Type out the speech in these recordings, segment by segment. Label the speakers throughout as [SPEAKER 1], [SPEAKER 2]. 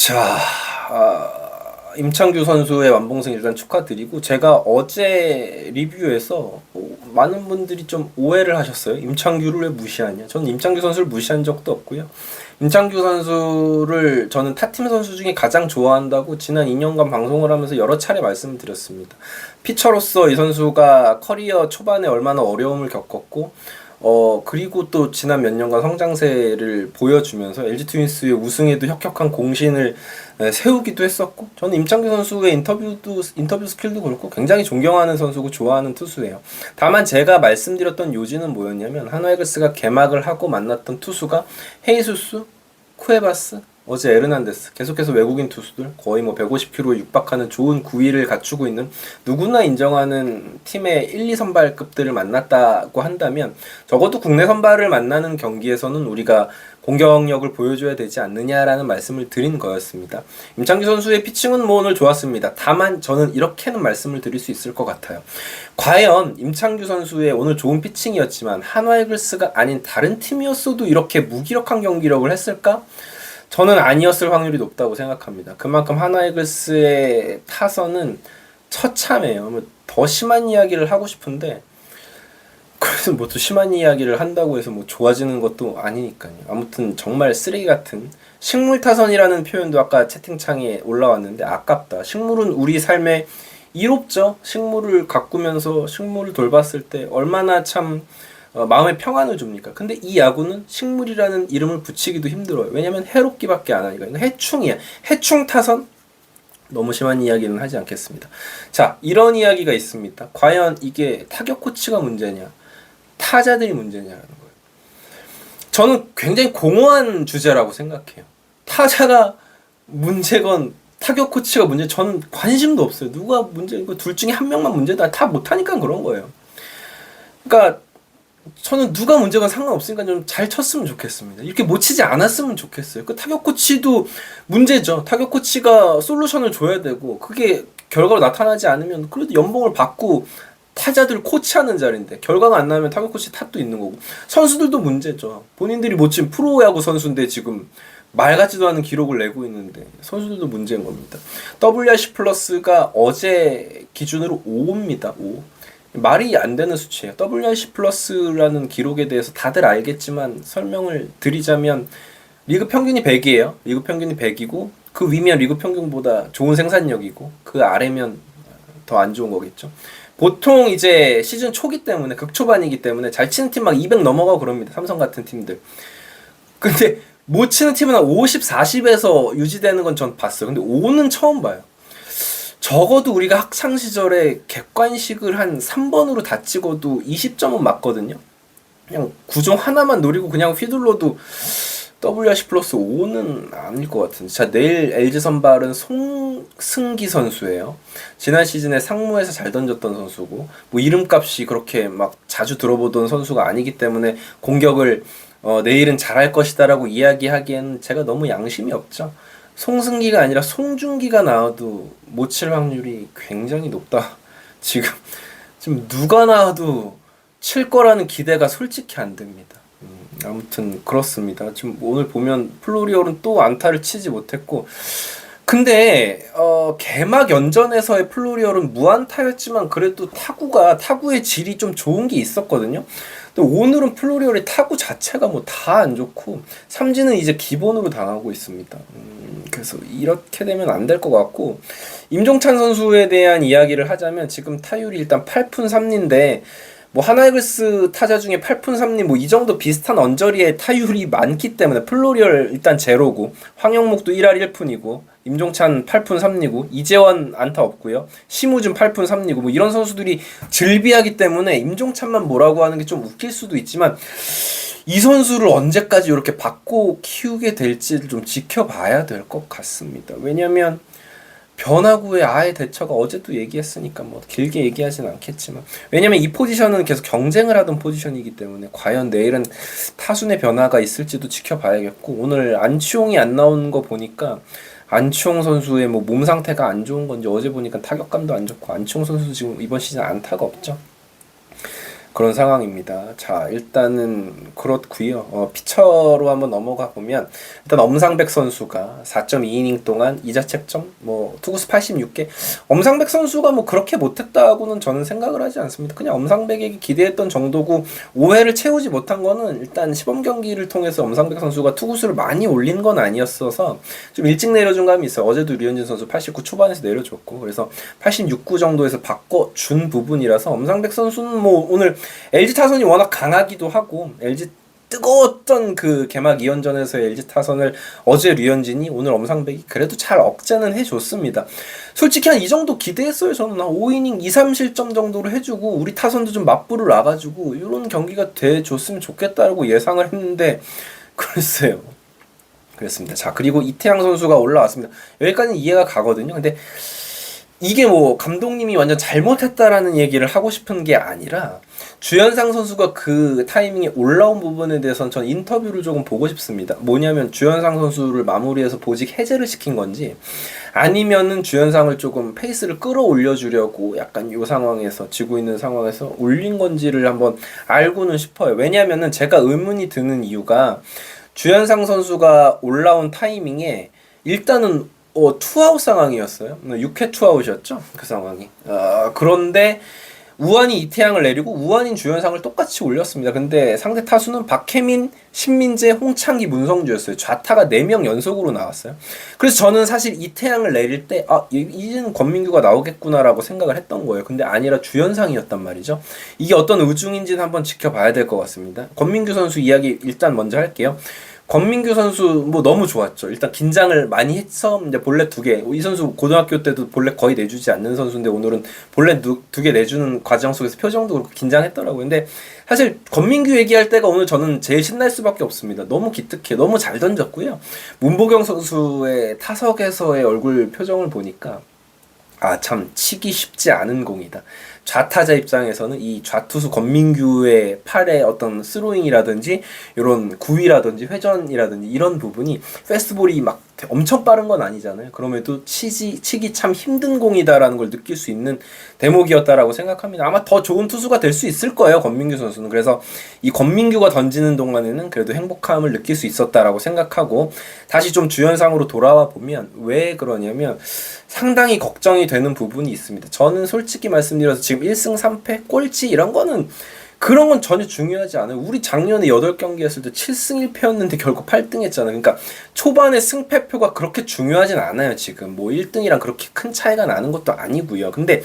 [SPEAKER 1] 자, 임창규 선수의 완봉승 일단 축하드리고, 제가 어제 리뷰에서 많은 분들이 좀 오해를 하셨어요. 임창규를 왜 무시하냐? 저는 임창규 선수를 무시한 적도 없고요. 임창규 선수를 저는 타팀 선수 중에 가장 좋아한다고 지난 2년간 방송을 하면서 여러 차례 말씀을 드렸습니다. 피처로서 이 선수가 커리어 초반에 얼마나 어려움을 겪었고, 그리고 또 지난 몇 년간 성장세를 보여주면서 LG 트윈스의 우승에도 혁혁한 공신을 세우기도 했었고, 저는 임창규 선수의 인터뷰 스킬도 그렇고 굉장히 존경하는 선수고 좋아하는 투수예요. 다만 제가 말씀드렸던 요지는 뭐였냐면, 한화이글스가 개막을 하고 만났던 투수가 헤이수스, 쿠에바스, 어제 에르난데스, 계속해서 외국인 투수들 거의 뭐 150km에 육박하는 좋은 구위를 갖추고 있는 누구나 인정하는 팀의 1, 2선발급들을 만났다고 한다면, 적어도 국내 선발을 만나는 경기에서는 우리가 공격력을 보여줘야 되지 않느냐라는 말씀을 드린 거였습니다. 임창규 선수의 피칭은 뭐 오늘 좋았습니다. 다만 저는 이렇게는 말씀을 드릴 수 있을 것 같아요. 과연 임창규 선수의 오늘 좋은 피칭이었지만 한화이글스가 아닌 다른 팀이었어도 이렇게 무기력한 경기력을 했을까? 저는 아니었을 확률이 높다고 생각합니다. 그만큼 한화이글스의 타선은 처참해요. 더 심한 이야기를 하고 싶은데, 그래서 뭐 또 심한 이야기를 한다고 해서 뭐 좋아지는 것도 아니니까요. 아무튼 정말 쓰레기 같은 식물 타선이라는 표현도 아까 채팅창에 올라왔는데, 아깝다. 식물은 우리 삶에 이롭죠. 식물을 가꾸면서 식물을 돌봤을 때 얼마나 참 마음의 평안을 줍니까? 근데 이 야구는 식물이라는 이름을 붙이기도 힘들어요. 왜냐면 해롭기밖에 안 하니까. 해충이야. 해충 타선? 너무 심한 이야기는 하지 않겠습니다. 자, 이런 이야기가 있습니다. 과연 이게 타격 코치가 문제냐, 타자들이 문제냐라는 거예요. 저는 굉장히 공허한 주제라고 생각해요. 타자가 문제건 타격 코치가 문제, 저는 관심도 없어요. 누가 문제고 둘 중에 한 명만 문제다. 다 못하니까 그런 거예요. 그러니까 저는 누가 문제건 상관없으니까 좀 잘 쳤으면 좋겠습니다. 이렇게 못 치지 않았으면 좋겠어요. 그 타격 코치도 문제죠. 타격 코치가 솔루션을 줘야 되고, 그게 결과로 나타나지 않으면 그래도 연봉을 받고 타자들 코치하는 자리인데 결과가 안 나면 타격 코치 탓도 있는 거고, 선수들도 문제죠. 본인들이 못 친 프로야구 선수인데 지금 말 같지도 않은 기록을 내고 있는데 선수들도 문제인 겁니다. WRC 플러스가 어제 기준으로 5입니다. 5. 말이 안 되는 수치예요. WRC 플러스라는 기록에 대해서 다들 알겠지만 설명을 드리자면, 리그 평균이 100이에요. 리그 평균이 100이고 그 위면 리그 평균보다 좋은 생산력이고 그 아래면 더 안 좋은 거겠죠. 보통 이제 시즌 초기 때문에, 극초반이기 때문에 잘 치는 팀 막 200 넘어가고 그럽니다. 삼성 같은 팀들. 근데 못 치는 팀은 한 50, 40에서 유지되는 건 전 봤어요. 근데 5는 처음 봐요. 적어도 우리가 학창시절에 객관식을 한 3번으로 다 찍어도 20점은 맞거든요. 그냥 구종 하나만 노리고 그냥 휘둘러도 WRC 플러스 5는 아닐 것 같은데. 자, 내일 LG 선발은 송승기 선수예요. 지난 시즌에 상무에서 잘 던졌던 선수고, 뭐 이름값이 그렇게 막 자주 들어보던 선수가 아니기 때문에 공격을 내일은 잘할 것이다 라고 이야기하기에는 제가 너무 양심이 없죠. 송승기가 아니라 송중기가 나와도 못 칠 확률이 굉장히 높다. 지금 누가 나와도 칠 거라는 기대가 솔직히 안 됩니다. 아무튼 그렇습니다. 지금 오늘 보면 플로리올은 또 안타를 치지 못했고, 근데 개막 연전에서의 플로리올은 무안타였지만 그래도 타구의 질이 좀 좋은 게 있었거든요. 근데 오늘은 플로리올의 타구 자체가 뭐 다 안 좋고 삼진은 이제 기본으로 당하고 있습니다. 그래서 이렇게 되면 안 될 것 같고, 임종찬 선수에 대한 이야기를 하자면 지금 타율이 일단 8푼 3리인데, 뭐 하나이글스 타자 중에 8푼 3리 뭐 이 정도 비슷한 언저리의 타율이 많기 때문에, 플로리얼 일단 제로고, 황영목도 1할 1푼이고, 임종찬 8푼 3리고, 이재원 안타 없고요, 심우준 8푼 3리고, 뭐 이런 선수들이 즐비하기 때문에 임종찬만 뭐라고 하는 게 좀 웃길 수도 있지만, 이 선수를 언제까지 이렇게 받고 키우게 될지를 좀 지켜봐야 될 것 같습니다. 왜냐면 변화구의 아예 대처가, 어제도 얘기했으니까 뭐 길게 얘기하진 않겠지만, 왜냐면 이 포지션은 계속 경쟁을 하던 포지션이기 때문에 과연 내일은 타순의 변화가 있을지도 지켜봐야겠고, 오늘 안치홍이 안 나오는 거 보니까 안치홍 선수의 뭐 몸 상태가 안 좋은 건지, 어제 보니까 타격감도 안 좋고 안치홍 선수 지금 이번 시즌 안타가 없죠. 그런 상황입니다. 자, 일단은 그렇고요. 피처로 한번 넘어가 보면 일단 엄상백 선수가 4.2이닝 동안 2자책점, 뭐 투구수 86개. 엄상백 선수가 뭐 그렇게 못했다고는 저는 생각을 하지 않습니다. 그냥 엄상백에게 기대했던 정도고 5회를 채우지 못한 거는 일단 시범 경기를 통해서 엄상백 선수가 투구수를 많이 올린 건 아니었어서 좀 일찍 내려준 감이 있어요. 어제도 류현진 선수 89 초반에서 내려줬고 그래서 86구 정도에서 바꿔준 부분이라서 엄상백 선수는 뭐 오늘 LG 타선이 워낙 강하기도 하고 LG 뜨거웠던 그 개막 2연전에서의 LG 타선을 어제 류현진이 오늘 엄상백이 그래도 잘 억제는 해줬습니다. 솔직히 한 이 정도 기대했어요. 저는 한 5이닝 2, 3실점 정도로 해주고 우리 타선도 좀 맞불을 놔가지고 이런 경기가 돼줬으면 좋겠다라고 예상을 했는데 글쎄요. 그렇습니다. 자, 그리고 이태양 선수가 올라왔습니다. 여기까지는 이해가 가거든요. 근데 이게 뭐 감독님이 완전 잘못했다라는 얘기를 하고 싶은 게 아니라 주현상 선수가 그 타이밍에 올라온 부분에 대해서는 전 인터뷰를 조금 보고 싶습니다. 뭐냐면 주현상 선수를 마무리해서 보직 해제를 시킨 건지 아니면은 주현상을 조금 페이스를 끌어올려 주려고 약간 이 상황에서 지고 있는 상황에서 올린 건지를 한번 알고는 싶어요. 왜냐면은 제가 의문이 드는 이유가 주현상 선수가 올라온 타이밍에 일단은 투아웃 상황이었어요. 6회 투아웃이었죠. 그 상황이. 그런데 우한이 이태양을 내리고 우한인 주현상을 똑같이 올렸습니다. 근데 상대 타수는 박혜민, 신민재, 홍창기, 문성주였어요. 좌타가 4명 연속으로 나왔어요. 그래서 저는 사실 이태양을 내릴 때 이제는 권민규가 나오겠구나라고 생각을 했던 거예요. 근데 아니라 주현상이었단 말이죠. 이게 어떤 의중인지는 한번 지켜봐야 될 것 같습니다. 권민규 선수 이야기 일단 먼저 할게요. 권민규 선수 뭐 너무 좋았죠. 일단 긴장을 많이 해서 이제 볼넷 2개. 이 선수 고등학교 때도 볼넷 거의 내주지 않는 선수인데 오늘은 볼넷 2개 내주는 과정 속에서 표정도 그렇고 긴장했더라고요. 근데 사실 권민규 얘기할 때가 오늘 저는 제일 신날 수밖에 없습니다. 너무 기특해. 너무 잘 던졌고요. 문보경 선수의 타석에서의 얼굴 표정을 보니까 참 치기 쉽지 않은 공이다. 좌타자 입장에서는 이 좌투수 권민규의 팔의 어떤 스로잉이라든지 이런 구위라든지 회전이라든지 이런 부분이 패스트볼이 막 엄청 빠른 건 아니잖아요. 그럼에도 치기 참 힘든 공이다라는 걸 느낄 수 있는 대목이었다라고 생각합니다. 아마 더 좋은 투수가 될 수 있을 거예요, 권민규 선수는. 그래서 이 권민규가 던지는 동안에는 그래도 행복함을 느낄 수 있었다라고 생각하고 다시 좀 주연상으로 돌아와 보면 왜 그러냐면 상당히 걱정이 되는 부분이 있습니다. 저는 솔직히 말씀드려서 지금 1승 3패 꼴찌 이런 거는 그런 건 전혀 중요하지 않아요. 우리 작년에 8경기 했을 때 7승 1패였는데 결국 8등 했잖아요. 그러니까 초반에 승패표가 그렇게 중요하진 않아요. 지금 뭐 1등이랑 그렇게 큰 차이가 나는 것도 아니고요. 근데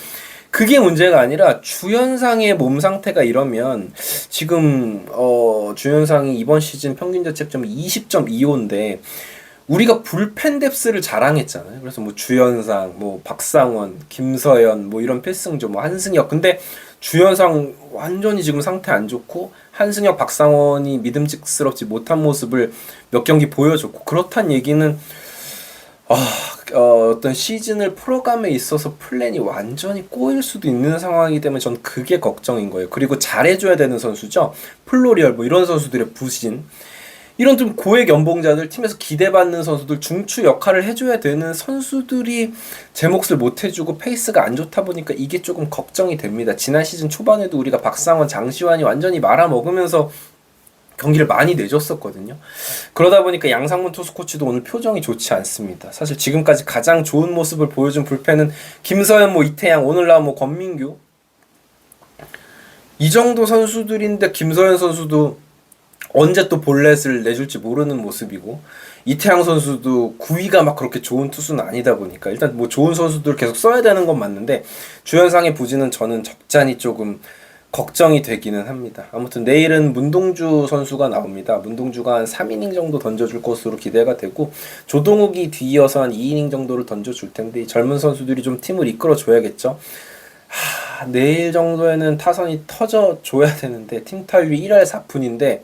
[SPEAKER 1] 그게 문제가 아니라 주현상의 몸 상태가 이러면 지금 주현상이 이번 시즌 평균 자책점이 20.25인데 우리가 불펜 뎁스를 자랑했잖아요. 그래서 뭐 주현상, 뭐 박상원, 김서현, 뭐 이런 필승조, 뭐 한승혁. 근데 주현상 완전히 지금 상태 안 좋고 한승혁, 박상원이 믿음직스럽지 못한 모습을 몇 경기 보여줬고 그렇단 얘기는 어떤 시즌을 풀어감에 있어서 플랜이 완전히 꼬일 수도 있는 상황이기 때문에 전 그게 걱정인 거예요. 그리고 잘해줘야 되는 선수죠. 플로리얼 뭐 이런 선수들의 부진. 이런 좀 고액 연봉자들, 팀에서 기대받는 선수들, 중추 역할을 해줘야 되는 선수들이 제 몫을 못 해주고 페이스가 안 좋다 보니까 이게 조금 걱정이 됩니다. 지난 시즌 초반에도 우리가 박상원, 장시환이 완전히 말아먹으면서 경기를 많이 내줬었거든요. 그러다 보니까 양상문 투수 코치도 오늘 표정이 좋지 않습니다. 사실 지금까지 가장 좋은 모습을 보여준 불펜은 김서현, 뭐 이태양, 오늘 나온 뭐 권민규 이 정도 선수들인데 김서현 선수도 언제 또 볼넷을 내줄지 모르는 모습이고 이태양 선수도 구위가 막 그렇게 좋은 투수는 아니다 보니까 일단 뭐 좋은 선수들 계속 써야 되는 건 맞는데 주현상의 부진은 저는 적잖이 조금 걱정이 되기는 합니다. 아무튼 내일은 문동주 선수가 나옵니다. 문동주가 한 3이닝 정도 던져줄 것으로 기대가 되고 조동욱이 뒤이어서 한 2이닝 정도를 던져줄 텐데 이 젊은 선수들이 좀 팀을 이끌어줘야겠죠. 내일 정도에는 타선이 터져줘야 되는데 팀 타율이 1할 4푼인데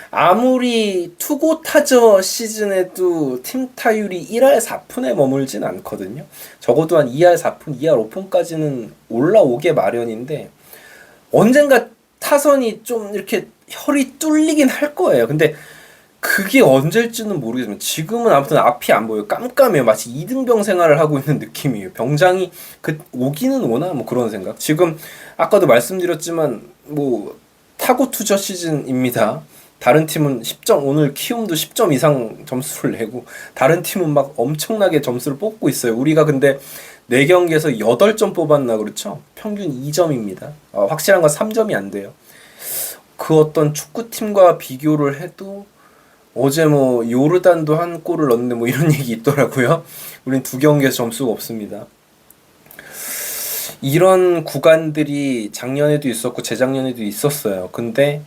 [SPEAKER 1] 아무리 투고 타저 시즌에도 팀 타율이 1할 4푼에 머물진 않거든요. 적어도 한 2할 4푼, 2할 5푼까지는 올라오게 마련인데 언젠가 타선이 좀 이렇게 혈이 뚫리긴 할 거예요. 근데 그게 언제일지는 모르겠지만 지금은 아무튼 앞이 안 보여요. 깜깜해요. 마치 이등병 생활을 하고 있는 느낌이에요. 병장이 오기는 오나 뭐 그런 생각. 지금 아까도 말씀드렸지만 뭐 타고 투저 시즌입니다. 다른 팀은 10점, 오늘 키움도 10점 이상 점수를 내고 다른 팀은 막 엄청나게 점수를 뽑고 있어요. 우리가 근데 4경기에서 8점 뽑았나 그렇죠? 평균 2점입니다. 확실한 건 3점이 안 돼요. 그 어떤 축구팀과 비교를 해도 어제 뭐 요르단도 한 골을 넣는데 뭐 이런 얘기 있더라고요. 우린 2경기에서 점수가 없습니다. 이런 구간들이 작년에도 있었고 재작년에도 있었어요. 근데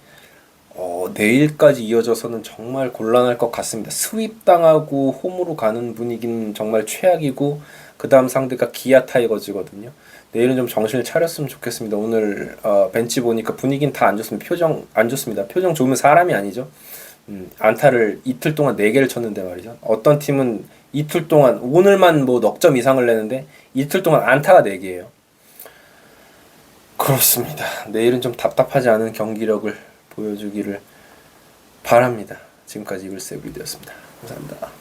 [SPEAKER 1] 내일까지 이어져서는 정말 곤란할 것 같습니다. 스윕 당하고 홈으로 가는 분위기는 정말 최악이고 그 다음 상대가 기아 타이거즈거든요. 내일은 좀 정신을 차렸으면 좋겠습니다. 오늘 벤치 보니까 분위기는 다 안 좋습니다. 표정 안 좋습니다. 표정 좋으면 사람이 아니죠. 안타를 이틀 동안 4개를 쳤는데 말이죠. 어떤 팀은 이틀 동안 오늘만 뭐 넉 점 이상을 내는데 이틀 동안 안타가 4개예요. 그렇습니다. 내일은 좀 답답하지 않은 경기력을 보여주기를 바랍니다. 지금까지 이글스의 위드였습니다. 감사합니다.